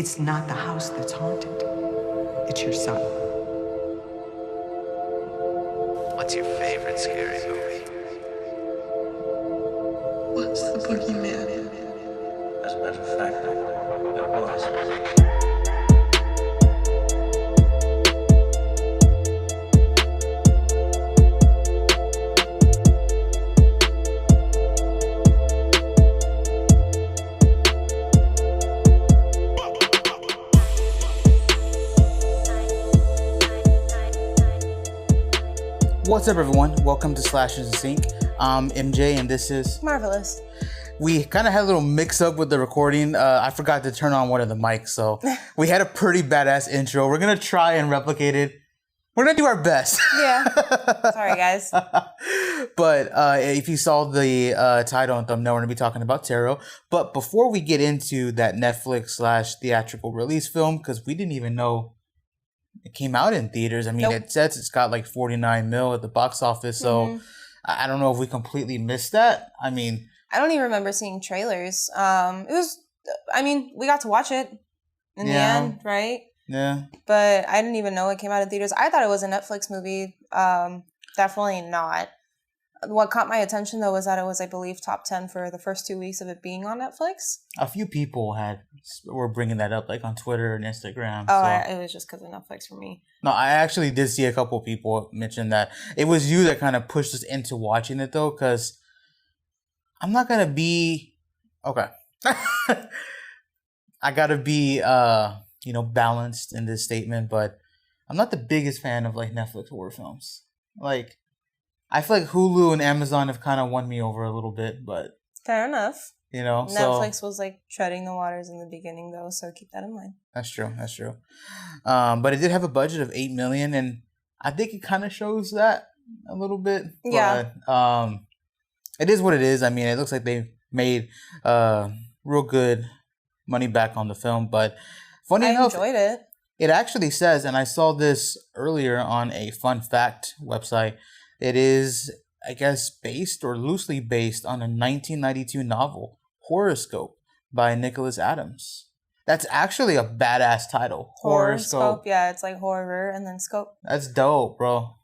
It's not the house that's haunted. It's your son. What's your favorite scary movie? What's the boogeyman? As a matter of fact, it was. What's up, everyone? Welcome to Slashes and Sync. I'm MJ, and this is Marvelous. We kind of had a little mix-up with the recording. I forgot to turn on one of the mics, so we had a pretty badass intro. We're gonna try and replicate it. We're gonna do our best. Yeah. Sorry, guys. But if you saw the title and thumbnail, we're gonna be talking about tarot. But before we get into that Netflix/theatrical release film, because we didn't even know it came out in theaters. I mean, Nope. It says it's got like 49 mil at the box office, so I don't know if we completely missed that. I mean, I don't even remember seeing trailers. We got to watch it in the Yeah. end, right? yeah. But I didn't even know it came out in theaters. I thought it was a Netflix movie. Definitely not. What caught my attention, though, was that it was, I believe, top 10 for the first 2 weeks of it being on Netflix. A few people were bringing that up, like on Twitter and Instagram. Oh, so. it was just because of Netflix for me. No, I actually did see a couple people mention that. It was you that kind of pushed us into watching it, though, because I'm not gonna be okay. I gotta be balanced in this statement, but I'm not the biggest fan of like Netflix horror films. Like, I feel like Hulu and Amazon have kind of won me over a little bit, but Fair enough. So Netflix was like treading the waters in the beginning, though, so keep that in mind. that's true. That's true. But it did have a budget of $8 million, and I think it kind of shows that a little bit. Yeah. But it is what it is. I mean, it looks like they made real good money back on the film. But funny I enough, enjoyed it. it actually says, and I saw this earlier on a fun fact website. It is, I guess, based or loosely based on a 1992 novel, Horoscope, by Nicholas Adams. That's actually a badass title. Horoscope. Yeah, it's like horror and then scope. That's dope, bro.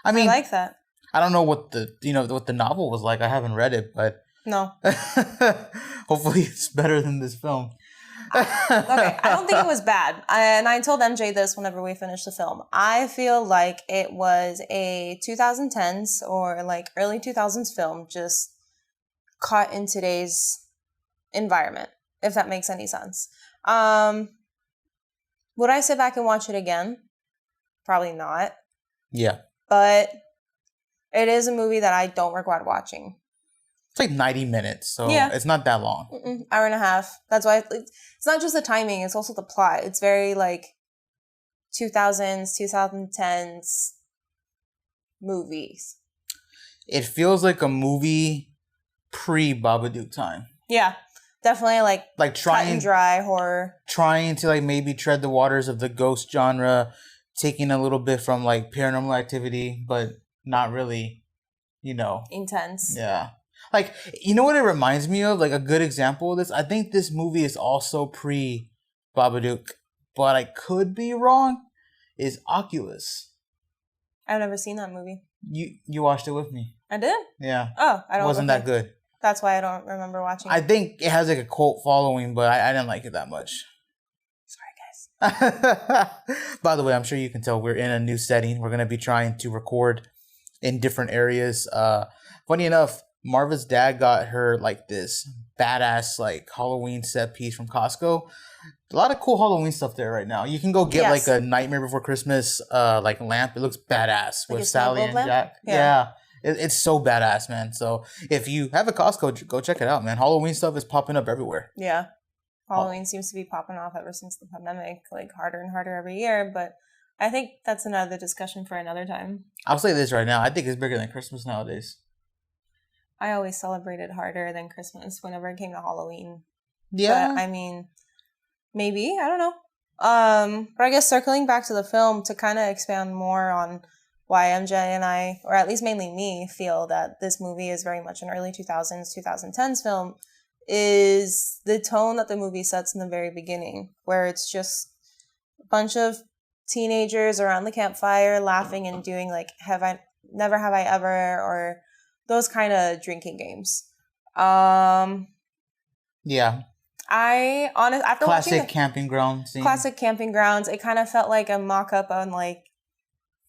I I mean, like that. I don't know what the novel was like. I haven't read it, but No. hopefully it's better than this film. Okay, I don't think it was bad. And I told MJ this whenever we finished the film. I feel like it was a 2010s or like early 2000s film just caught in today's environment, if that makes any sense. Would I sit back and watch it again? Probably not. Yeah. But it is a movie that I don't regret watching. It's like 90 minutes, so Yeah. it's not that long. Hour and a half. That's why it's not just the timing, it's also the plot. It's very like 2000s, 2010s movies. It feels like a movie pre-Babadook time. Yeah, definitely like Like cut and dry horror. trying to like maybe tread the waters of the ghost genre, taking a little bit from like Paranormal Activity, but not really, Intense. Yeah. Like, you know what it reminds me of? Like a good example of this? I think this movie is also pre-Babadook, but I could be wrong, is Oculus. I've never seen that movie. You watched it with me. I did? Yeah. Oh, I don't. It wasn't that good. That's why I don't remember watching it. I think it has like a cult following, but I didn't like it that much. Sorry, guys. By the way, I'm sure you can tell we're in a new setting. We're going to be trying to record in different areas. Funny enough, Marva's dad got her like this badass like Halloween set piece from Costco. A lot of cool Halloween stuff there right now. You can go get Yes. like a Nightmare Before Christmas like lamp. It looks badass Like with a snow Sally globe and lamp? Jack. Yeah. It's so badass, man. So if you have a Costco, go check it out, man. Halloween stuff is popping up everywhere. Yeah. Halloween seems to be popping off ever since the pandemic, like harder and harder every year. But I think that's another discussion for another time. I'll say this right now. I think it's bigger than Christmas nowadays. I always celebrated harder than Christmas whenever it came to Halloween. Yeah. But I mean, maybe, I don't know. But I guess circling back to the film to kind of expand more on why MJ and I, or at least mainly me, feel that this movie is very much an early 2000s, 2010s film is the tone that the movie sets in the very beginning, where it's just a bunch of teenagers around the campfire laughing and doing like never have I ever, or those kind of drinking games. Yeah. After Classic watching camping ground scene. classic camping grounds, it kind of felt like a mock-up on like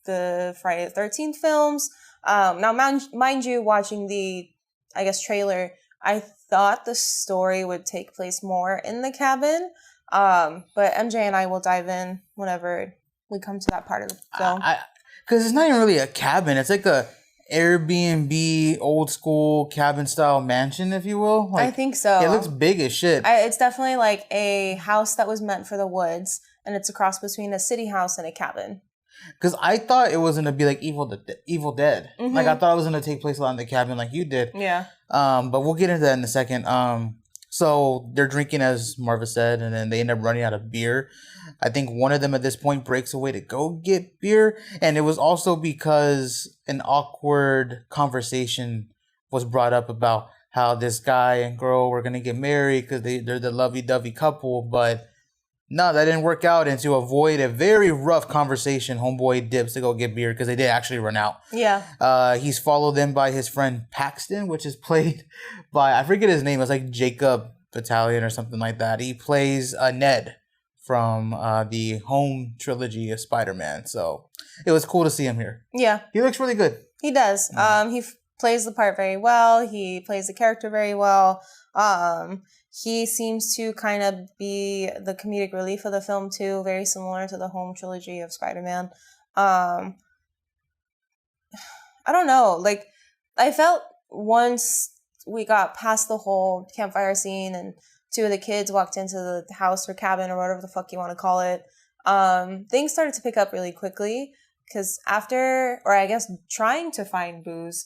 the Friday the 13th films. Now, mind you, watching the, I guess, trailer, I thought the story would take place more in the cabin. But MJ and I will dive in whenever we come to that part of the film. Because it's not even really a cabin. It's like a Airbnb, old school cabin style mansion, if you will. Like, I think so. It looks big as shit. It's definitely like a house that was meant for the woods, and it's a cross between a city house and a cabin. Because I thought it was going to be like Evil Dead. Mm-hmm. Like, I thought it was going to take place a lot in the cabin like you did. Yeah. But we'll get into that in a second. So they're drinking, as Marva said, and then they end up running out of beer. I think one of them at this point breaks away to go get beer. And it was also because an awkward conversation was brought up about how this guy and girl were going to get married because they're the lovey-dovey couple. But no, that didn't work out. And to avoid a very rough conversation, homeboy dips to go get beer because they did actually run out. Yeah. He's followed in by his friend Paxton, which is played by, I forget his name. It's like Jacob Battalion or something like that. He plays Ned from the home trilogy of Spider-Man. So it was cool to see him here. Yeah. He looks really good. He does. He plays the part very well. He plays the character very well. He seems to kind of be the comedic relief of the film too, very similar to the home trilogy of Spider-Man. I don't know. Like, I felt once we got past the whole campfire scene and two of the kids walked into the house or cabin or whatever the fuck you want to call it, things started to pick up really quickly because after, or I guess trying to find booze,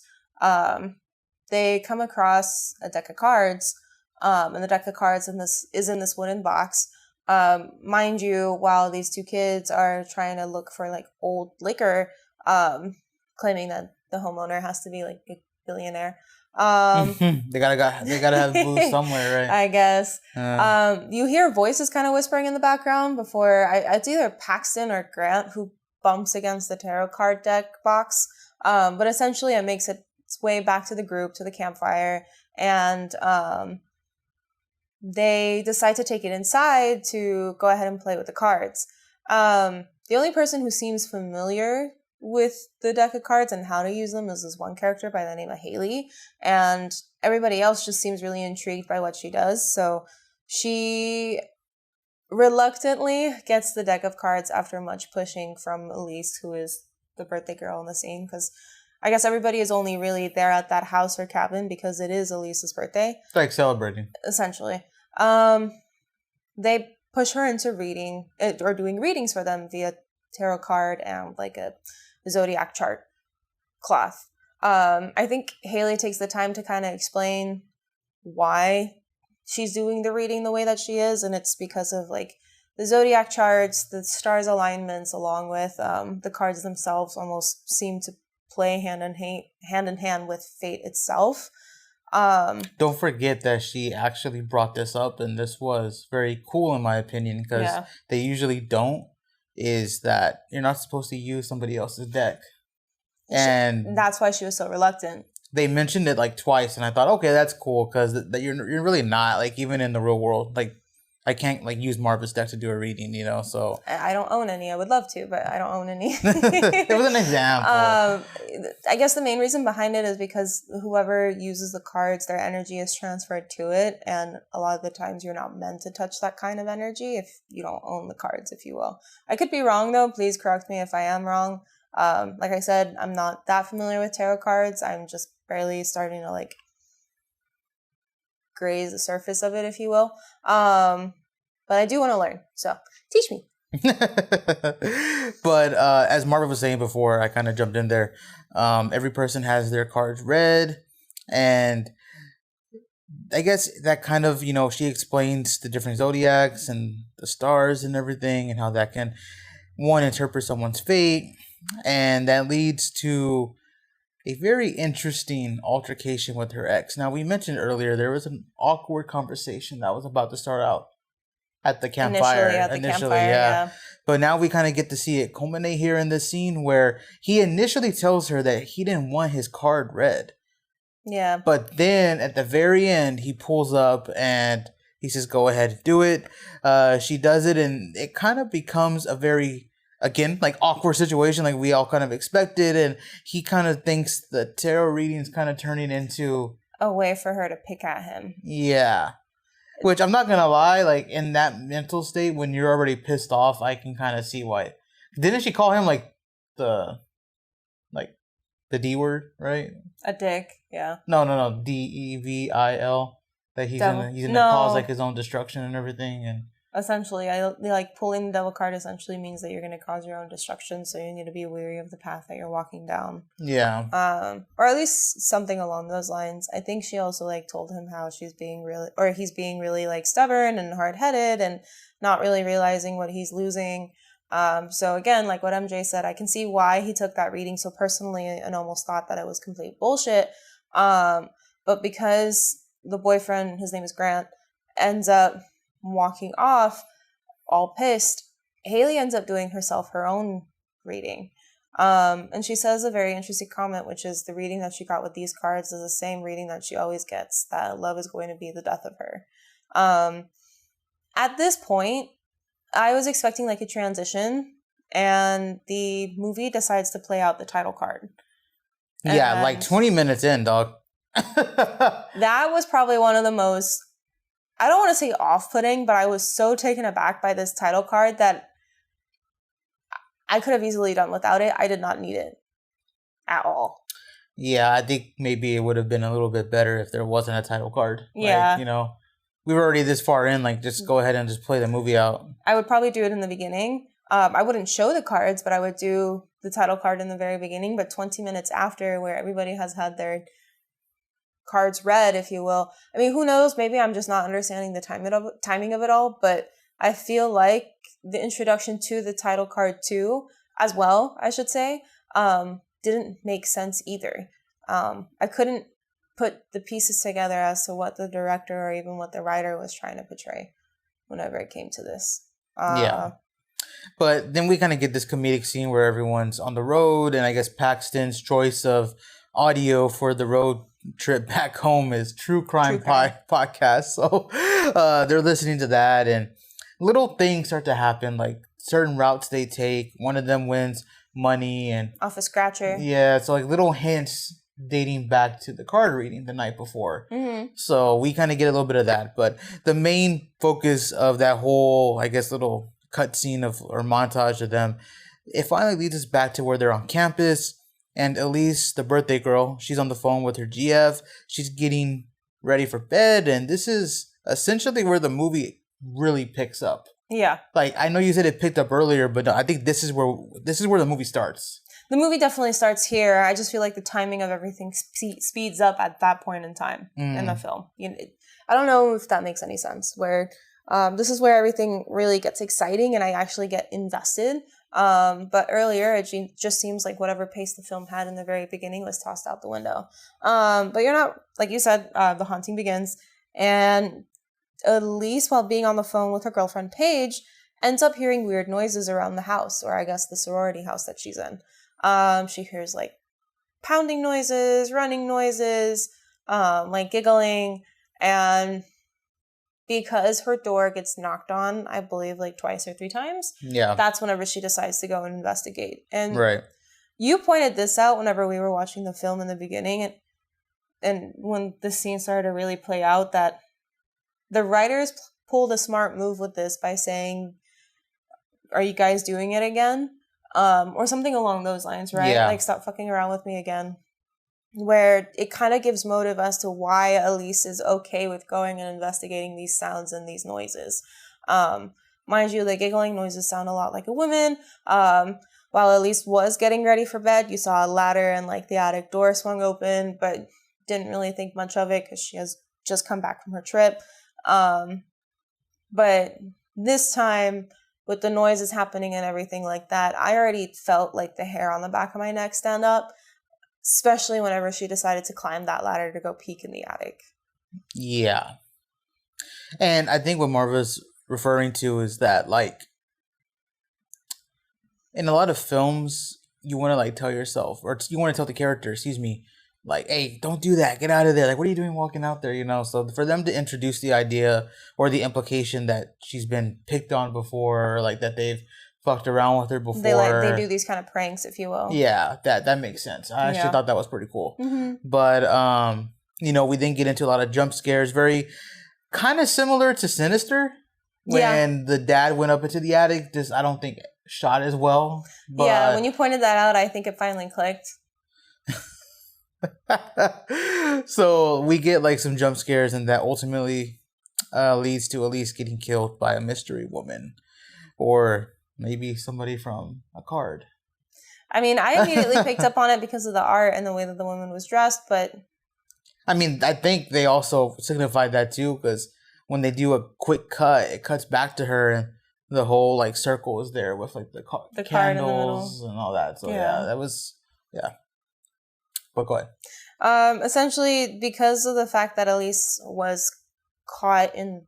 they come across a deck of cards. And the deck of cards is in this wooden box. Mind you, while these two kids are trying to look for like old liquor, claiming that the homeowner has to be like a billionaire. They gotta have booze somewhere, right? I guess. You hear voices kind of whispering in the background before it's either Paxton or Grant who bumps against the tarot card deck box. But essentially it makes its way back to the group, to the campfire, and they decide to take it inside to go ahead and play with the cards. The only person who seems familiar with the deck of cards and how to use them is this one character by the name of Haley, and everybody else just seems really intrigued by what she does. So she reluctantly gets the deck of cards after much pushing from Elise, who is the birthday girl in the scene, because I guess everybody is only really there at that house or cabin because it is Elise's birthday. It's like celebrating. Essentially. They push her into reading or doing readings for them via tarot card and like a zodiac chart cloth. I think Haley takes the time to kind of explain why she's doing the reading the way that she is, and it's because of like the zodiac charts, the stars alignments, along with the cards themselves almost seem to play hand in hand with fate itself. Don't forget that she actually brought this up, and this was very cool in my opinion, because they usually don't, is that you're not supposed to use somebody else's deck. And that's why she was so reluctant. They mentioned it like twice, and I thought, okay, that's cool, because you're really not, like, even in the real world, like, I can't like use Marva's deck to do a reading, you know, so. I don't own any. I would love to, but I don't own any. It was an example. I guess the main reason behind it is because whoever uses the cards, their energy is transferred to it. And a lot of the times you're not meant to touch that kind of energy if you don't own the cards, if you will. I could be wrong though. Please correct me if I am wrong. Like I said, I'm not that familiar with tarot cards. I'm just barely starting to like graze the surface of it, if you will. But I do want to learn, so teach me. But as Marva was saying before, I kind of jumped in there. Every person has their cards read, and I guess that kind of, you know, she explains the different zodiacs and the stars and everything, and how that can, one, interpret someone's fate, and that leads to, a very interesting altercation with her ex. Now, we mentioned earlier there was an awkward conversation that was about to start out at the campfire. Initially, yeah. But now we kind of get to see it culminate here in this scene where he initially tells her that he didn't want his card read. Yeah. But then at the very end, he pulls up and he says, go ahead, do it. She does it, and it kind of becomes a very, again, like awkward situation like we all kind of expected. And he kind of thinks the tarot reading is kind of turning into a way for her to pick at him. Yeah. Which I'm not going to lie, like in that mental state, when you're already pissed off, I can kind of see why. Didn't she call him like the D word, right? A dick, yeah. No. DEVIL. That he's gonna cause like his own destruction and everything, and essentially, like pulling the devil card essentially means that you're gonna cause your own destruction. So you need to be wary of the path that you're walking down. Yeah. Or at least something along those lines. I think she also like told him how he's being really like stubborn and hard headed and not really realizing what he's losing. So again, like what MJ said, I can see why he took that reading so personally and almost thought that it was complete bullshit. But because the boyfriend, his name is Grant, ends up walking off all pissed, Haley ends up doing herself her own reading. And she says a very interesting comment, which is the reading that she got with these cards is the same reading that she always gets, that love is going to be the death of her. At this point, I was expecting like a transition, and the movie decides to play out the title card. Yeah, and like 20 minutes in, dog. That was probably one of the most, I don't want to say off-putting, but I was so taken aback by this title card that I could have easily done without it. I did not need it at all. Yeah, I think maybe it would have been a little bit better if there wasn't a title card. Yeah. Like, you know, we were already this far in, like, just go ahead and just play the movie out. I would probably do it in the beginning. I wouldn't show the cards, but I would do the title card in the very beginning, but 20 minutes after, where everybody has had their cards read, if you will. I mean, who knows? Maybe I'm just not understanding the timing of it all, but I feel like the introduction to the title card too, as well, I should say, didn't make sense either. I couldn't put the pieces together as to what the director or even what the writer was trying to portray whenever it came to this. Yeah. But then we kind of get this comedic scene where everyone's on the road, and I guess Paxton's choice of audio for the road trip back home is True Crime podcast. So they're listening to that, and little things start to happen, like certain routes they take. One of them wins money and off a scratcher. Yeah, so like little hints dating back to the card reading the night before. Mm-hmm. So we kind of get a little bit of that, but the main focus of that whole, I guess, little cutscene or montage of them, it finally leads us back to where they're on campus, and Elise, the birthday girl, she's on the phone with her GF. She's getting ready for bed, and this is essentially where the movie really picks up. Yeah. Like, I know you said it picked up earlier, but no, I think this is where the movie starts. The movie definitely starts here. I just feel like the timing of everything speeds up at that point in time in the film. I don't know if that makes any sense, where this is where everything really gets exciting and I actually get invested. But earlier, it just seems like whatever pace the film had in the very beginning was tossed out the window. But you're not, like you said, the haunting begins. And Elise, while being on the phone with her girlfriend Paige, ends up hearing weird noises around the house, or I guess the sorority house that she's in. She hears like pounding noises, running noises, like giggling, and because her door gets knocked on, I believe like twice or three times. Yeah. That's whenever she decides to go and investigate. And right. You pointed this out whenever we were watching the film in the beginning, and when the scene started to really play out, that the writers pulled a smart move with this by saying, "Are you guys doing it again?" Or something along those lines, right? Yeah. Like, stop fucking around with me again. Where it kind of gives motive as to why Elise is okay with going and investigating these sounds and these noises. Mind you, the giggling noises sound a lot like a woman. While Elise was getting ready for bed, you saw a ladder and like the attic door swung open, but didn't really think much of it because she has just come back from her trip. But this time, with the noises happening and everything like that, I already felt like the hair on the back of my neck stand up. especially whenever she decided to climb that ladder to go peek in the attic. Yeah. And I think what Marva's referring to is that, like, in a lot of films, you want to, like, tell yourself, or you want to tell the character, like, hey, don't do that. Get out of there. Like, what are you doing walking out there, you know? So for them to introduce the idea or the implication that she's been picked on before, or, like, that they've fucked around with her before. They do these kind of pranks, if you will. Yeah, that makes sense. I actually thought that was pretty cool. Mm-hmm. But, you know, we didn't get into a lot of jump scares. Very kind of similar to Sinister. When the dad went up into the attic, just, I don't think shot as well. But yeah, when you pointed that out, I think it finally clicked. So we get, like, some jump scares, and that ultimately leads to Elise getting killed by a mystery woman, or maybe somebody from a card. I mean, I immediately picked up on it because of the art and the way that the woman was dressed, but I mean, I think they also signified that too, because when they do a quick cut, it cuts back to her, and the whole, like, circle is there with, like, the candles and all that. So that was But go ahead. Essentially, because of the fact that Elise was caught in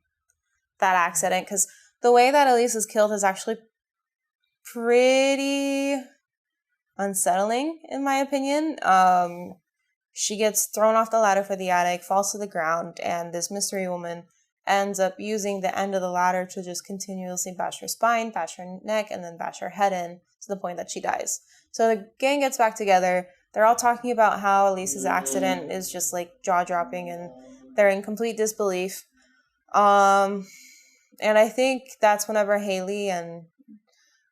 that accident, because the way that Elise is killed is actually pretty unsettling, in my opinion. She gets thrown off the ladder for the attic, falls to the ground, and this mystery woman ends up using the end of the ladder to just continuously bash her spine, bash her neck, and then bash her head in to the point that she dies. So the gang gets back together. They're all talking about how Elise's accident is just, like, jaw-dropping, and they're in complete disbelief. And I think that's whenever Haley and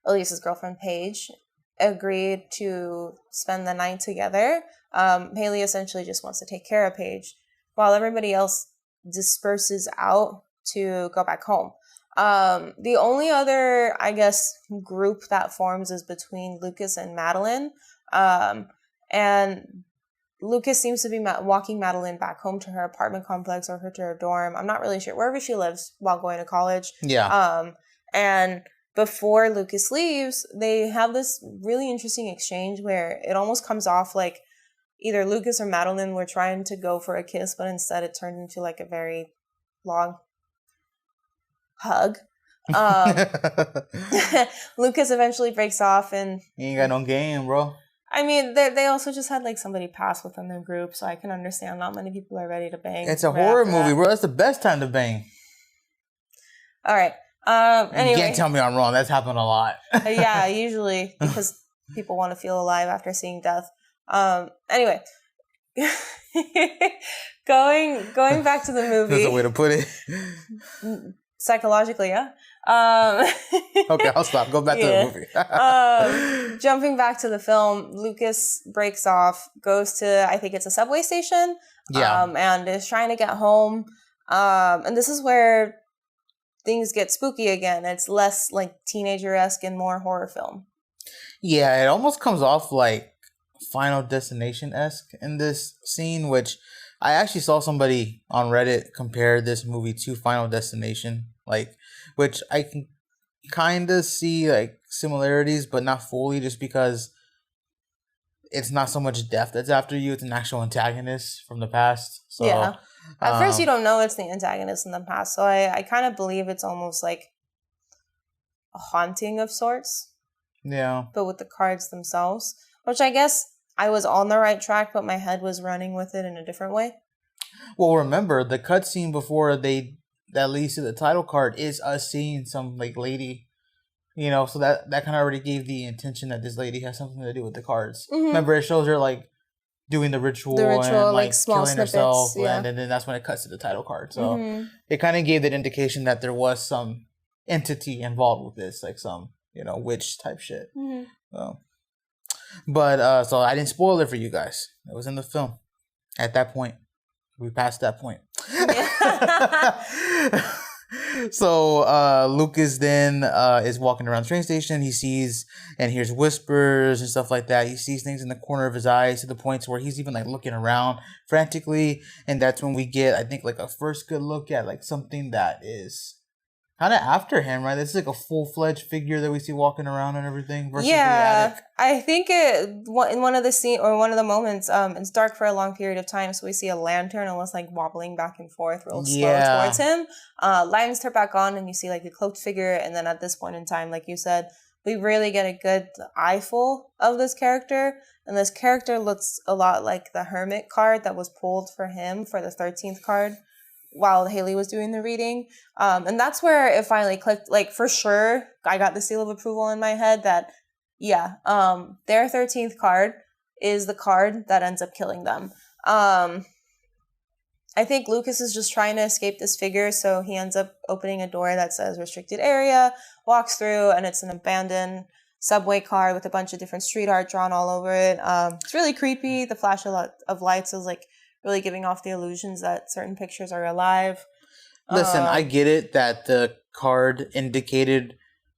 Elise's girlfriend, Paige, agreed to spend the night together. Haley essentially just wants to take care of Paige, while everybody else disperses out to go back home. The only other, I guess, group that forms is between Lucas and Madeline. And Lucas seems to be walking Madeline back home to her apartment complex or to her dorm. I'm not really sure. Wherever she lives while going to college. Yeah. And before Lucas leaves, they have this really interesting exchange where it almost comes off like either Lucas or Madeline were trying to go for a kiss, but instead it turned into, like, a very long hug. Lucas eventually breaks off, and you ain't got no game, bro. I mean, they also just had, like, somebody pass within their group, so I can understand not many people are ready to bang. It's a horror movie, bro. That's the best time to bang. All right. Anyway. You can't tell me I'm wrong. That's happened a lot. Yeah, usually, because people want to feel alive after seeing death. Anyway. going back to the movie. That's a way to put it. Psychologically, yeah. Okay, I'll stop. Go back to the movie. Jumping back to the film, Lucas breaks off, goes to, I think it's a subway station, and is trying to get home. And this is where things get spooky again. It's less, like, teenager-esque and more horror film. Yeah, it almost comes off like Final Destination-esque in this scene, which I actually saw somebody on Reddit compare this movie to Final Destination, like, which I can kind of see, like, similarities, but not fully, just because it's not so much death that's after you, it's an actual antagonist from the past. So, yeah. At first, you don't know it's the antagonist in the past, so I kind of believe it's almost like a haunting of sorts. Yeah. But with the cards themselves, which I guess I was on the right track, but my head was running with it in a different way. Well, remember, the cutscene before that leads to the title card is us seeing some, like, lady, you know, so that kind of already gave the intention that this lady has something to do with the cards. Mm-hmm. Remember, it shows her, like, doing the ritual and, like, small killing snippets, herself, and then that's when it cuts to the title card. So it kind of gave that indication that there was some entity involved with this, like some, you know, witch type shit. But so I didn't spoil it for you guys. It was in the film. At that point, we passed that point. So Lucas then is walking around the train station. He sees and hears whispers and stuff like that. He sees things in the corner of his eyes to the point where he's even, like, looking around frantically. And that's when we get, I think, like, a first good look at, like, something that is kind of after him, right? This is like a full-fledged figure that we see walking around and everything. Versus the Yeah, attic. I think in one of the scene or one of the moments, it's dark for a long period of time, so we see a lantern almost like wobbling back and forth real slow towards him. Lights turn back on, and you see like a cloaked figure, and then at this point in time, like you said, we really get a good eyeful of this character, and this character looks a lot like the Hermit card that was pulled for him for the 13th card while Haley was doing the reading. And that's where it finally clicked. Like, for sure, I got the seal of approval in my head that, yeah, their 13th card is the card that ends up killing them. I think Lucas is just trying to escape this figure, so he ends up opening a door that says restricted area, walks through, and it's an abandoned subway car with a bunch of different street art drawn all over it. It's really creepy. The flash of lights is like really giving off the illusions that certain pictures are alive. Listen, I get it that the card indicated,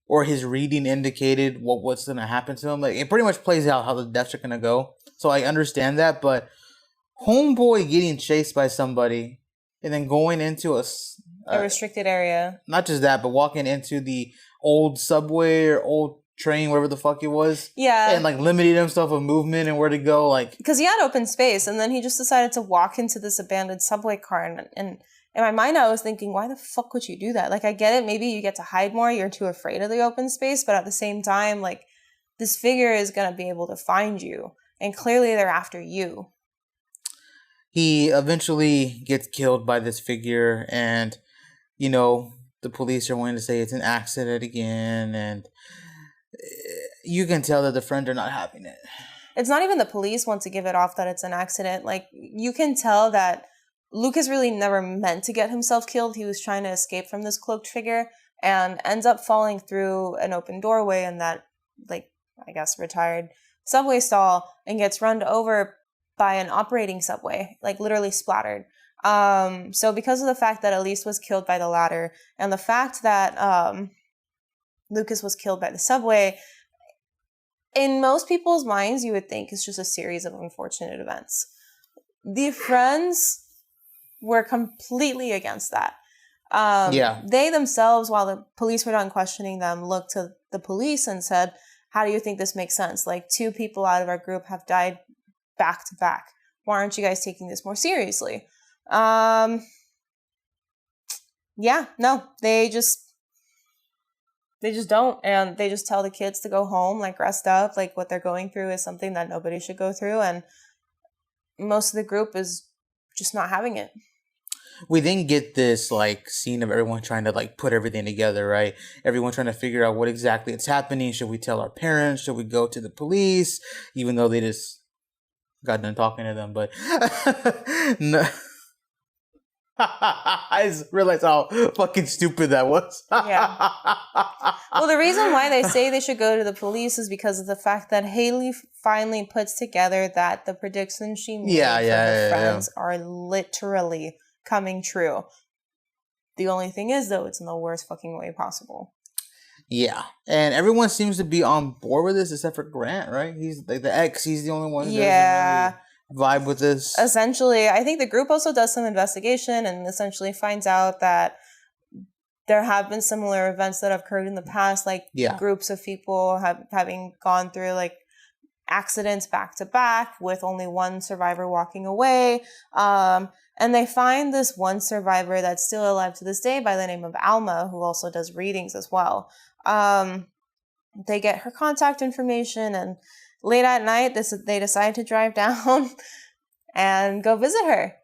or his reading indicated what's going to happen to him. Like, it pretty much plays out how the deaths are going to go. So I understand that, but homeboy getting chased by somebody and then going into a restricted area. Not just that, but walking into the old subway or old train, whatever the fuck it was. Yeah. And like limiting himself of movement and where to go. Like, because he had open space, and then he just decided to walk into this abandoned subway car. And in my mind, I was thinking, why the fuck would you do that? Like, I get it. Maybe you get to hide more. You're too afraid of the open space. But at the same time, like, this figure is going to be able to find you. And clearly they're after you. He eventually gets killed by this figure, and, you know, the police are wanting to say it's an accident again, and you can tell that the friends are not having it. It's not even the police want to give it off that it's an accident. Like, you can tell that Lucas really never meant to get himself killed. He was trying to escape from this cloaked figure and ends up falling through an open doorway in that, like, I guess, retired subway stall and gets run over by an operating subway, like literally splattered. So because of the fact that Elise was killed by the ladder and the fact that Lucas was killed by the subway, in most people's minds, you would think it's just a series of unfortunate events. The friends were completely against that. They themselves, while the police were done questioning them, looked to the police and said, how do you think this makes sense? Like, 2 people out of our group have died back to back. Why aren't you guys taking this more seriously? They just don't, and they just tell the kids to go home, like, rest up, like, what they're going through is something that nobody should go through, and most of the group is just not having it. We then get this, like, scene of everyone trying to, like, put everything together, right? Everyone trying to figure out what exactly is happening. Should we tell our parents? Should we go to the police? Even though they just got done talking to them, but no. I just realized how fucking stupid that was. Yeah. Well, the reason why they say they should go to the police is because of the fact that Haley finally puts together that the predictions she made for her friends are literally coming true. The only thing is, though, it's in the worst fucking way possible. Yeah. And everyone seems to be on board with this except for Grant, right? He's like the ex. He's the only one who doesn't really vibe with this. Essentially, I think the group also does some investigation and essentially finds out that there have been similar events that have occurred in the past, like groups of people having gone through like accidents back to back with only one survivor walking away. And they find this one survivor that's still alive to this day by the name of Alma, who also does readings as well. They get her contact information, and late at night, they decide to drive down and go visit her.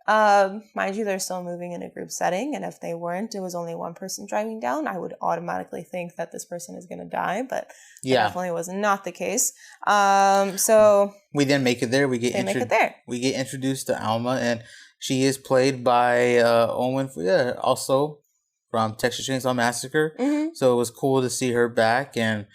Mind you, they're still moving in a group setting, and if they weren't, it was only one person driving down, I would automatically think that this person is going to die, but that definitely was not the case. So we then make it there. We get introduced to Alma, and she is played by Owen, also from Texas Chainsaw Massacre. Mm-hmm. So it was cool to see her back and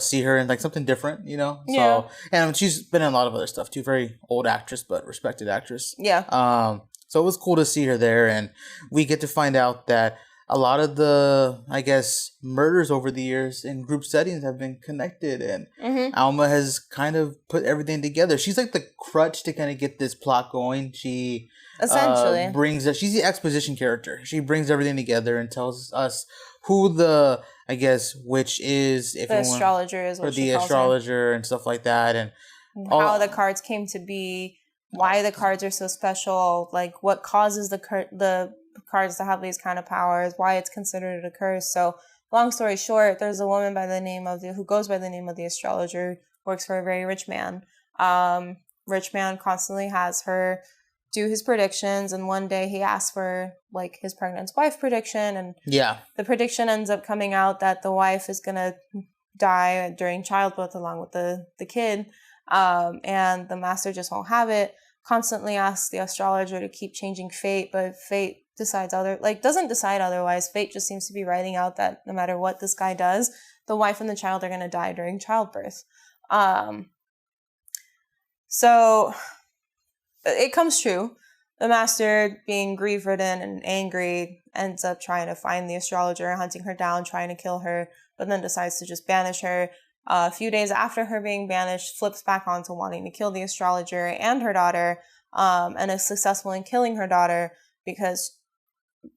see her in like something different, you know. Yeah. So, and she's been in a lot of other stuff too. Very old actress, but respected actress. Yeah. So it was cool to see her there, and we get to find out that a lot of the, I guess, murders over the years in group settings have been connected, and Alma has kind of put everything together. She's like the crutch to kind of get this plot going. She essentially she's the exposition character. She brings everything together and tells us who the, I guess, witch is, if The astrologer is what or she the calls astrologer and stuff like that, and her. How the cards came to be, why the cards are so special, like what causes the cards to have these kind of powers, why it's considered a curse. So, long story short, there's a woman by the name of who goes by the name of the astrologer, works for a very rich man. Rich man constantly has her do his predictions, and one day he asks for like his pregnant wife prediction, and the prediction ends up coming out that the wife is gonna die during childbirth along with the kid, and the master just won't have it. Constantly asks the astrologer to keep changing fate, but fate doesn't decide otherwise. Fate just seems to be writing out that no matter what this guy does, the wife and the child are gonna die during childbirth. So it comes true. The master, being grief-ridden and angry, ends up trying to find the astrologer, hunting her down, trying to kill her, but then decides to just banish her. A few days after her being banished, flips back on to wanting to kill the astrologer and her daughter, and is successful in killing her daughter because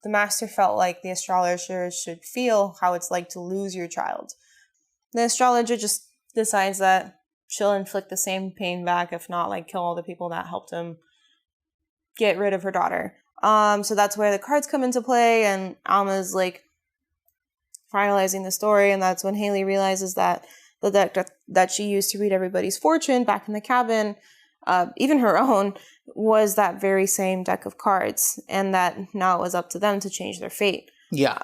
the master felt like the astrologer should feel how it's like to lose your child. The astrologer just decides that she'll inflict the same pain back, if not like kill all the people that helped him get rid of her daughter. So that's where the cards come into play, and Alma's like finalizing the story, and that's when Haley realizes that the deck that she used to read everybody's fortune back in the cabin, even her own, was that very same deck of cards, and that now it was up to them to change their fate. Yeah.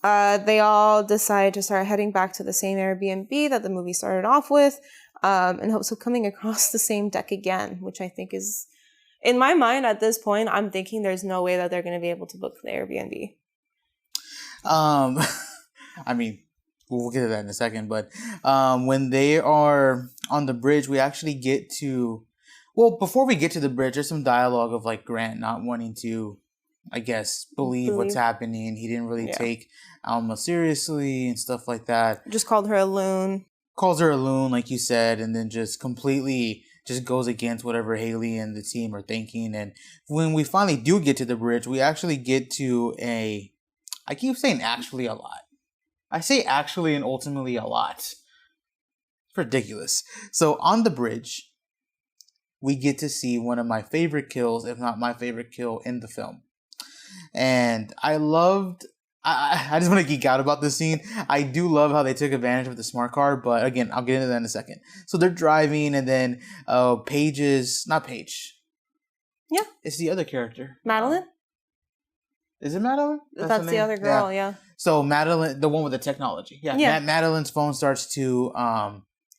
They all decide to start heading back to the same Airbnb that the movie started off with, in hopes of coming across the same deck again, which I think is, in my mind at this point, I'm thinking there's no way that they're going to be able to book the Airbnb. I mean, we'll get to that in a second, but when they are on the bridge, we actually get to, well, before we get to the bridge, there's some dialogue of like Grant not wanting to, I guess, believe what's happening. He didn't really take Alma seriously and stuff like that. Just called her a loon. Calls her a loon, like you said, and then just completely just goes against whatever Haley and the team are thinking. And when we finally do get to the bridge, we actually get to I keep saying actually a lot. I say actually and ultimately a lot. It's ridiculous. So on the bridge, we get to see one of my favorite kills, if not my favorite kill in the film. And I just want to geek out about this scene. I do love how they took advantage of the smart car, but again, I'll get into that in a second. So they're driving, and then not Paige. Yeah. It's the other character. Madeline? Is it Madeline? That's the other girl, yeah. So Madeline, the one with the technology. Yeah. Madeline's phone starts to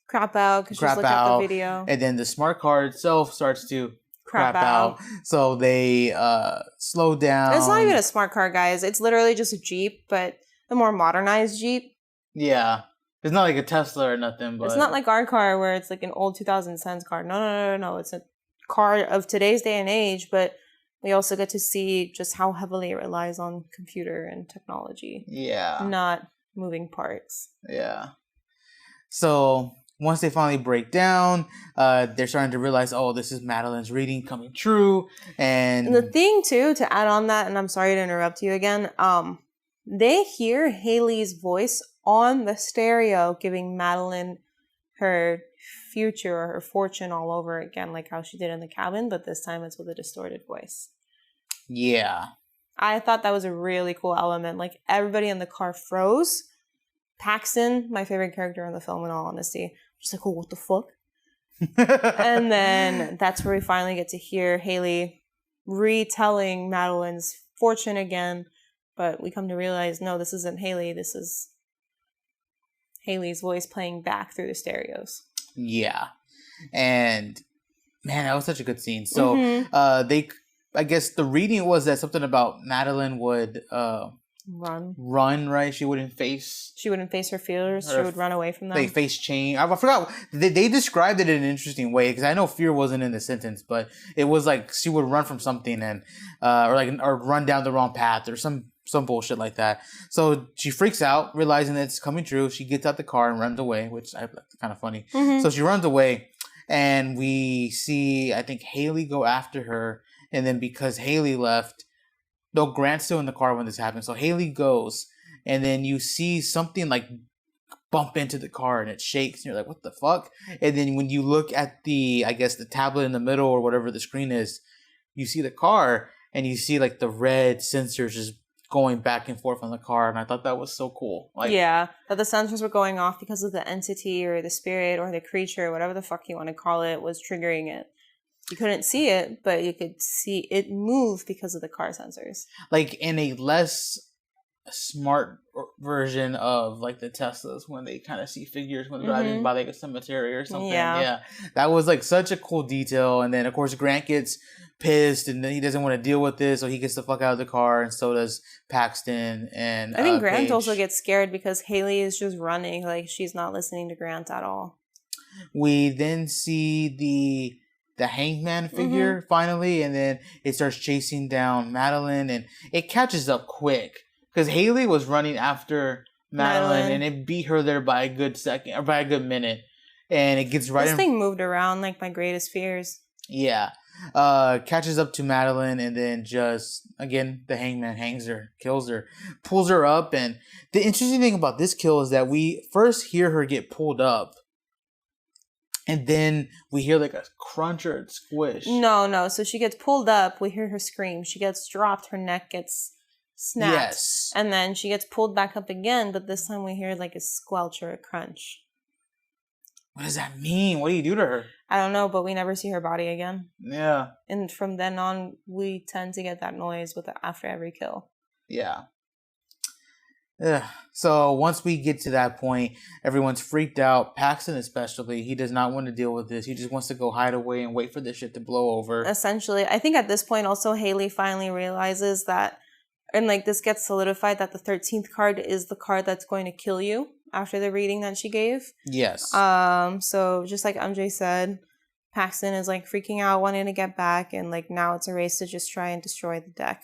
crap out because she's looking at the video. And then the smart car itself starts to crap out. So they slow down. It's not even a smart car, guys. It's literally just a Jeep, but a more modernized Jeep. Yeah. It's not like a Tesla or nothing. But it's not like our car where it's like an old 2010s car. No. It's a car of today's day and age, but we also get to see just how heavily it relies on computer and technology. Yeah. Not moving parts. Yeah. So once they finally break down, they're starting to realize, oh, this is Madeline's reading coming true. And the thing, too, to add on that, and I'm sorry to interrupt you again, they hear Haley's voice on the stereo giving Madeline her future or her fortune all over again, like how she did in the cabin, but this time it's with a distorted voice. Yeah. I thought that was a really cool element. Like, everybody in the car froze. Paxton, my favorite character in the film, in all honesty, just like, oh, what the fuck? And then that's where we finally get to hear Haley retelling Madeline's fortune again, but we come to realize, no, this isn't Haley, this is Haley's voice playing back through the stereos. Yeah. And man, that was such a good scene. So I guess the reading was that something about Madeline would run, right? She wouldn't face her fears. She would run away from them. They face change. I forgot. They described it in an interesting way, because I know fear wasn't in the sentence, but it was like she would run from something and or run down the wrong path or some bullshit like that. So she freaks out, realizing that it's coming true. She gets out the car and runs away, which I thought kind of funny. So she runs away, and we see, I think, Haley go after her. And then because Haley left, Grant's still in the car when this happens. So Haley goes, and then you see something like bump into the car and it shakes and you're like, what the fuck? And then when you look at the, I guess the tablet in the middle or whatever the screen is, you see the car and you see like the red sensors just going back and forth on the car. And I thought that was so cool. Like, yeah, that the sensors were going off because of the entity or the spirit or the creature, whatever the fuck you want to call it, was triggering it. You couldn't see it, but you could see it move because of the car sensors. like in a less smart version of like the Teslas when they kind of see figures when driving by like a cemetery or something. Yeah, that was like such a cool detail. And then of course Grant gets pissed and then he doesn't want to deal with this, so he gets the fuck out of the car, and so does Paxton. And I think Grant Paige also gets scared because Haley is just running, like she's not listening to Grant at all. We then see the hangman figure finally, and then it starts chasing down Madeline, and it catches up quick because Haley was running after Madeline and it beat her there by a good second or by a good minute, and it gets right. This thing moved around like my greatest fears. Yeah, catches up to Madeline, and then just again the hangman hangs her, kills her, pulls her up, and the interesting thing about this kill is that we first hear her get pulled up. And then we hear like a crunch or a squish. No. So she gets pulled up. We hear her scream. She gets dropped. Her neck gets snapped. Yes. And then she gets pulled back up again. But this time we hear like a squelch or a crunch. What does that mean? What do you do to her? I don't know, but we never see her body again. Yeah. And from then on, we tend to get that noise after every kill. Yeah. So once we get to that point, everyone's freaked out. Paxton especially, he does not want to deal with this. He just wants to go hide away and wait for this shit to blow over. Essentially, I think at this point also Haley finally realizes that, and like this gets solidified, that the 13th card is the card that's going to kill you after the reading that she gave. Yes. So just like MJ said, Paxton is like freaking out, wanting to get back, and like now it's a race to just try and destroy the deck.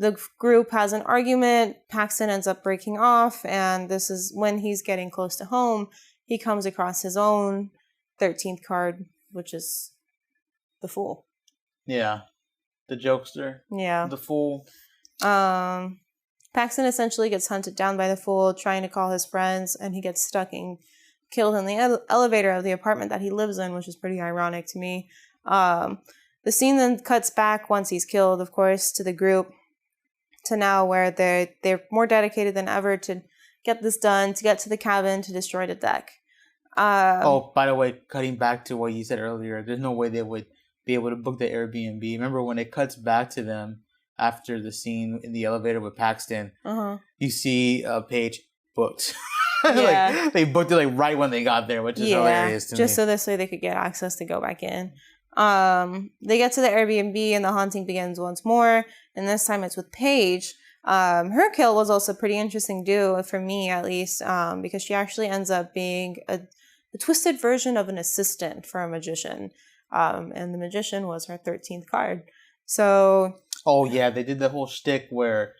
The group has an argument. Paxton ends up breaking off, and this is when he's getting close to home. He comes across his own 13th card, which is the Fool. Yeah. The jokester. Yeah. The Fool. Paxton essentially gets hunted down by the Fool, trying to call his friends, and he gets stuck and killed in the elevator of the apartment that he lives in, which is pretty ironic to me. The scene then cuts back once he's killed, of course, to the group, to now where they're more dedicated than ever to get this done, to get to the cabin, to destroy the deck. By the way, cutting back to what you said earlier, there's no way they would be able to book the Airbnb. Remember when it cuts back to them after the scene in the elevator with Paxton, you see Paige booked. Yeah. Like they booked it like right when they got there, which is hilarious to me. Just so this way they could get access to go back in. They get to the Airbnb and the haunting begins once more, and this time it's with Paige. Her kill was also pretty interesting too, for me at least, because she actually ends up being a twisted version of an assistant for a magician, and the magician was her 13th card. So oh yeah, they did the whole shtick where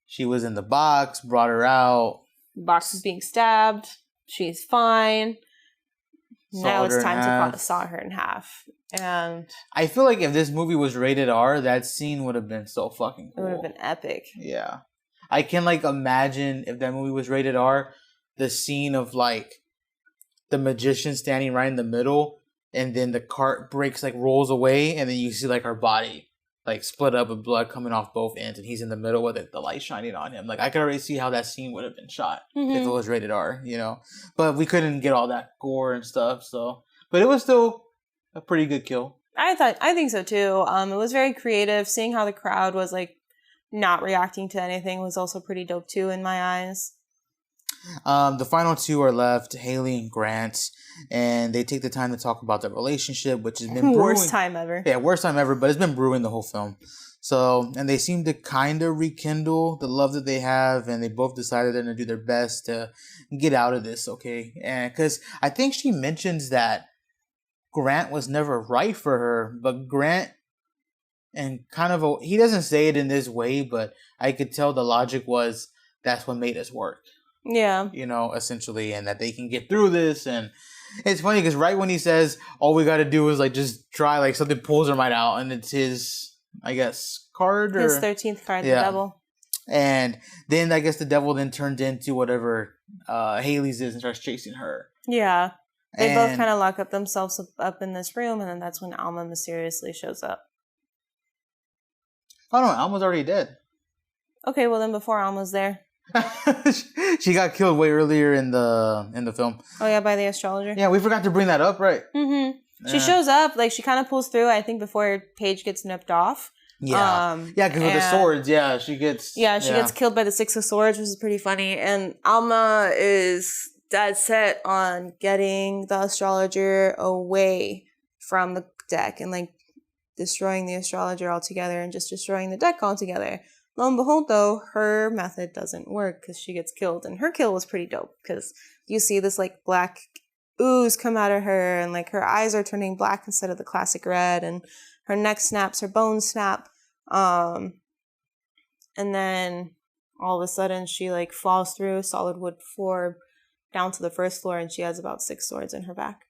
she was in the box, brought her out. the box is being stabbed. She's fine. Now it's time to saw her in half. And I feel like if this movie was rated R, that scene would have been so fucking cool. It would have been epic. Yeah. I can like imagine if that movie was rated R, the scene of like the magician standing right in the middle, and then the cart breaks, like rolls away, and then you see like her body like split up with blood coming off both ends, and he's in the middle with it, the light shining on him. Like I could already see how that scene would have been shot if it was rated R, you know. But we couldn't get all that gore and stuff, so but it was still a pretty good kill. I think so too. It was very creative. Seeing how the crowd was like not reacting to anything was also pretty dope too in my eyes. The final two are left, Haley and Grant, and they take the time to talk about their relationship, which has been brewing. Worst time ever. Yeah, worst time ever, but it's been brewing the whole film. So, and they seem to kind of rekindle the love that they have, and they both decided they're going to do their best to get out of this, okay? And because I think she mentions that Grant was never right for her, but Grant, and kind of, he doesn't say it in this way, but I could tell the logic was that's what made us work. Yeah. You know, essentially, and that they can get through this. And it's funny because right when he says, all we got to do is like just try, like something pulls her right out, and it's his, I guess, card or his 13th card, the devil. And then I guess the devil then turned into whatever Haley's is and starts chasing her. Yeah. They both And- kind of lock up themselves up in this room, and then that's when Alma mysteriously shows up. Oh no, Alma's already dead. Okay, well then before Alma's there. She got killed way earlier in the film. Oh yeah, by the astrologer. Yeah, we forgot to bring that up, right? Mm-hmm. She Yeah. shows up, like she kind of pulls through, I think, before Paige gets nipped off. Yeah, yeah, because with the swords, yeah, she gets gets killed by the Six of Swords, which is pretty funny. And Alma is dead set on getting the astrologer away from the deck and like destroying the astrologer altogether and just destroying the deck altogether. Lo and behold, though, her method doesn't work because she gets killed. And her kill was pretty dope because you see this like black ooze come out of her and like her eyes are turning black instead of the classic red and her neck snaps, her bones snap. And then all of a sudden she like falls through a solid wood floor down to the first floor and she has about 6 swords in her back.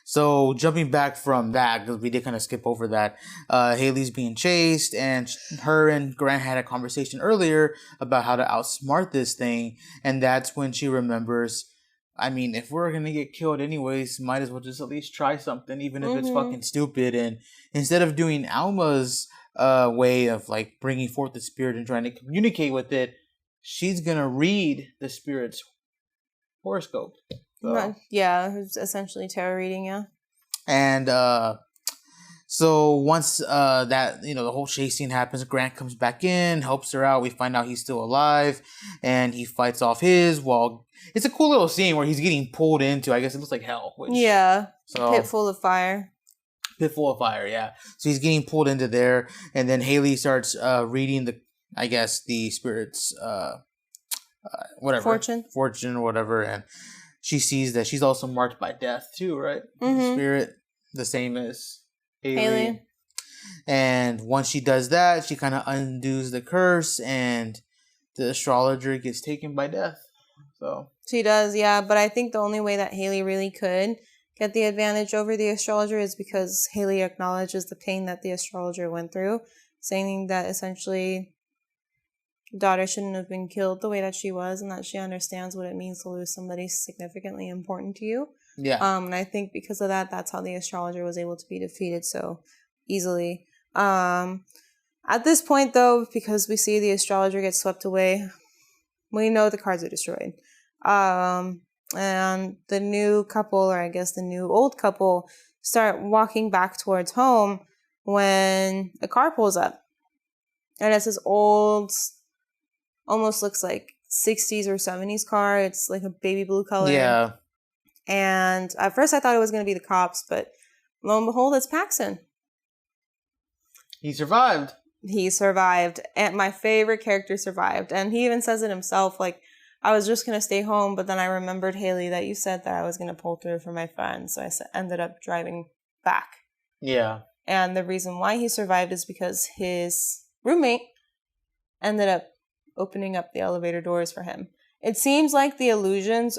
So jumping back from that, because we did kind of skip over that, Haley's being chased, and her and Grant had a conversation earlier about how to outsmart this thing, and that's when she remembers, I mean, if we're gonna get killed anyways, might as well just at least try something, even if it's fucking stupid. And instead of doing Alma's way of like bringing forth the spirit and trying to communicate with it, she's gonna read the spirit's horoscope. Yeah, it's essentially tarot reading, yeah. And so once that, you know, the whole chase scene happens, Grant comes back in, helps her out. We find out he's still alive, and he fights off his. Well, it's a cool little scene where he's getting pulled into, I guess it looks like hell. Pit full of fire. Pit full of fire, yeah. So he's getting pulled into there, and then Haley starts reading the spirit's whatever fortune or whatever, and she sees that she's also marked by death too, right? The spirit, the same as Haley. And once she does that, she kind of undoes the curse, and the astrologer gets taken by death. So she does, yeah. But I think the only way that Haley really could get the advantage over the astrologer is because Haley acknowledges the pain that the astrologer went through, saying that essentially daughter shouldn't have been killed the way that she was, and that she understands what it means to lose somebody significantly important to you. Yeah. And I think because of that, that's how the astrologer was able to be defeated so easily. At this point, though, because we see the astrologer get swept away, we know the cards are destroyed. And the new couple, or I guess the new old couple, start walking back towards home when a car pulls up. And it's this old, almost looks like 60s or 70s car. It's like a baby blue color. Yeah. And at first I thought it was going to be the cops, but lo and behold, it's Paxton. He survived. He survived. And my favorite character survived. And he even says it himself, like, I was just going to stay home, but then I remembered, Haley, that you said that I was going to pull through for my friend. So I ended up driving back. Yeah. And the reason why he survived is because his roommate ended up opening up the elevator doors for him. It seems like the illusions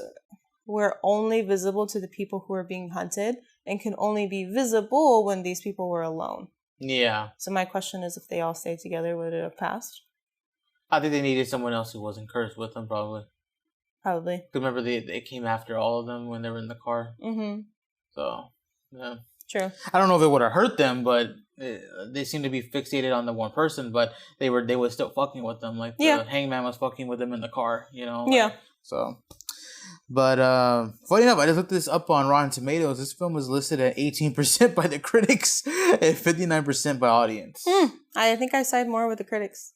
were only visible to the people who were being hunted and can only be visible when these people were alone. Yeah. So my question is, if they all stayed together, would it have passed? I think they needed someone else who wasn't cursed with them, probably. Probably. Remember, they came after all of them when they were in the car. Mm-hmm. So, yeah. True. I don't know if it would have hurt them, but they seem to be fixated on the one person, but they were still fucking with them. Like, the hangman was fucking with them in the car, you know? Like, yeah. So, but funny enough, I just looked this up on Rotten Tomatoes. This film was listed at 18% by the critics and 59% by audience. I think I side more with the critics.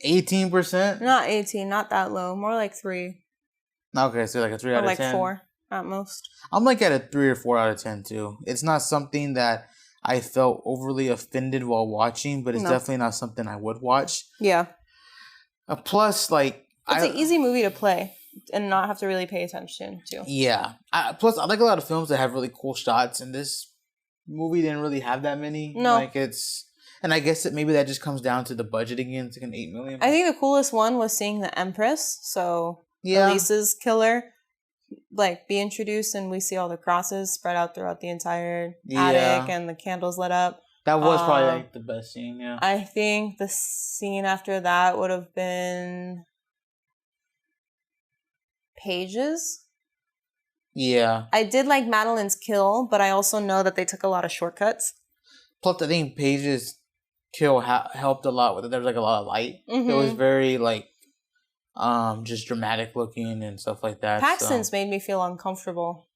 18%? Not 18, not that low. More like 3. Okay, so like a 3 or out of like 10. 4 at most. I'm like at a 3 or 4 out of 10 too. It's not something that I felt overly offended while watching, but it's definitely not something I would watch. Yeah. Plus, like, it's an easy movie to play and not have to really pay attention to. Yeah. Plus, I like a lot of films that have really cool shots, and this movie didn't really have that many. No. Like, and I guess maybe that just comes down to the budget again. It's like an $8 million. I think the coolest one was seeing the Empress. So yeah. Elise's killer, like, be introduced, and we see all the crosses spread out throughout the entire attic and the candles lit up. That was probably like the best scene, yeah. I think the scene after that would have been Paige's. Yeah. I did like Madeline's kill, but I also know that they took a lot of shortcuts. Plus, I think Paige's kill helped a lot with it. There was like a lot of light. Mm-hmm. It was very like just dramatic looking and stuff like that. Paxton's made me feel uncomfortable.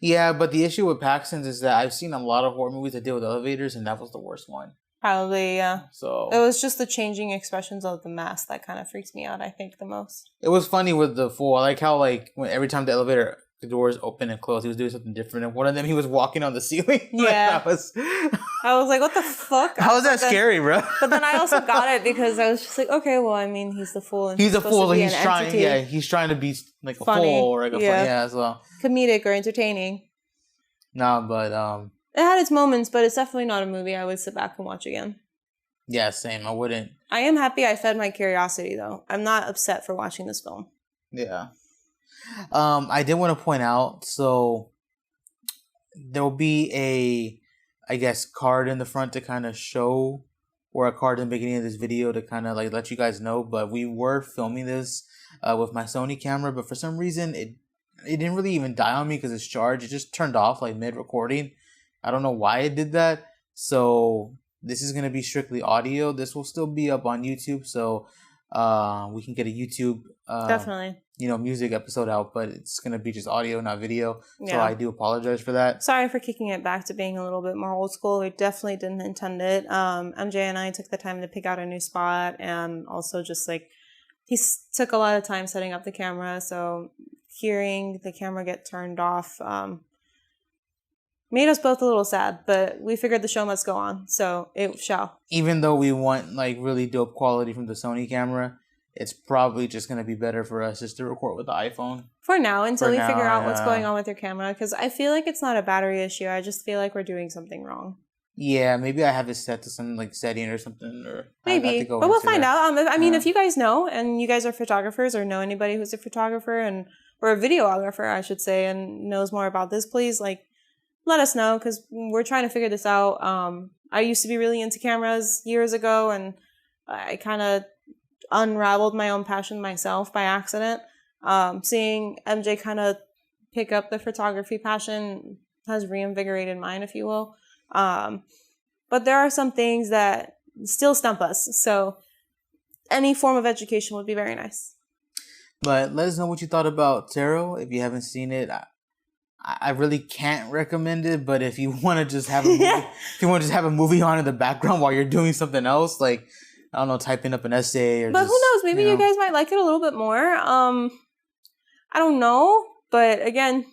Yeah, but the issue with Paxton's is that I've seen a lot of horror movies that deal with elevators, and that was the worst one. Probably, yeah. So it was just the changing expressions of the mask that kind of freaked me out, I think, the most. It was funny with the fool. I like how like when every time the doors open and close, he was doing something different. And one of them, he was walking on the ceiling. Yeah. I was like, what the fuck? How is that scary, bro? But then I also got it because I was just like, okay, well, I mean, he's the fool. And he's a fool. Like, he's trying. Entity. Yeah, he's trying to be like Funny. A fool or like a as well. Comedic or entertaining. No, but it had its moments, but it's definitely not a movie I would sit back and watch again. Yeah, same. I wouldn't. I am happy I fed my curiosity, though. I'm not upset for watching this film. Yeah. I did want to point out, so there'll be I guess, card in the front to kind of show, or a card in the beginning of this video to kind of like let you guys know, but we were filming this with my Sony camera, but for some reason it didn't really even die on me because it's charged. It just turned off like mid-recording. I don't know why it did that. So this is going to be strictly audio. This will still be up on YouTube, so we can get a YouTube definitely music episode out, but it's going to be just audio, not video. Yeah. So I do apologize for that. Sorry for kicking it back to being a little bit more old school. We definitely didn't intend it. MJ and I took the time to pick out a new spot, and also just like he took a lot of time setting up the camera, so hearing the camera get turned off made us both a little sad, but we figured the show must go on, so it shall. Even though we want like really dope quality from the Sony camera, it's probably just going to be better for us just to record with the iPhone. For now, until we figure out what's going on with your camera, because I feel like it's not a battery issue. I just feel like we're doing something wrong. Yeah, maybe I have it set to some like setting or something, or maybe, but we'll find out. I mean, if you guys know, and you guys are photographers or know anybody who's a photographer or a videographer, I should say, and knows more about this, please like let us know, because we're trying to figure this out. I used to be really into cameras years ago, and I kind of unraveled my own passion myself by accident. Seeing MJ kind of pick up the photography passion has reinvigorated mine, if you will. But there are some things that still stump us. So any form of education would be very nice. But let us know what you thought about Tarot. If you haven't seen it, I really can't recommend it. But if you want to just have a movie, if you want to just have a movie on in the background while you're doing something else, like I don't know, typing up an essay or. But who knows? Maybe you guys might like it a little bit more. I don't know, but again,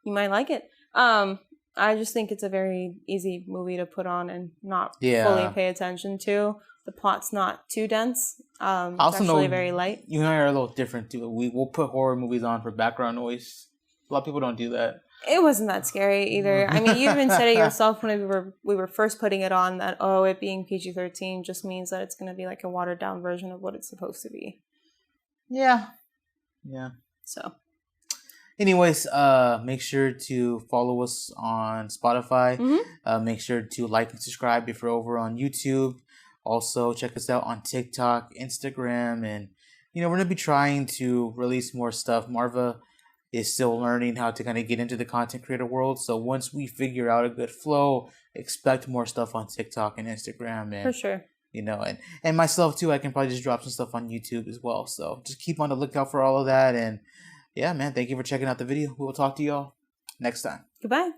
you might like it. I just think it's a very easy movie to put on and not fully pay attention to. The plot's not too dense. It's actually very light. You and I are a little different too. We'll put horror movies on for background noise. A lot of people don't do that. It wasn't that scary either. I mean, you even said it yourself when we were first putting it on that, it being PG-13 just means that it's going to be like a watered down version of what it's supposed to be. Yeah. Yeah. So. Anyways, make sure to follow us on Spotify. Mm-hmm. Make sure to like and subscribe if you're over on YouTube. Also, check us out on TikTok, Instagram, and we're going to be trying to release more stuff. Marva is still learning how to kind of get into the content creator world. So once we figure out a good flow, expect more stuff on TikTok and Instagram. And, for sure. And myself too, I can probably just drop some stuff on YouTube as well. So just keep on the lookout for all of that. And yeah, man, thank you for checking out the video. We will talk to y'all next time. Goodbye.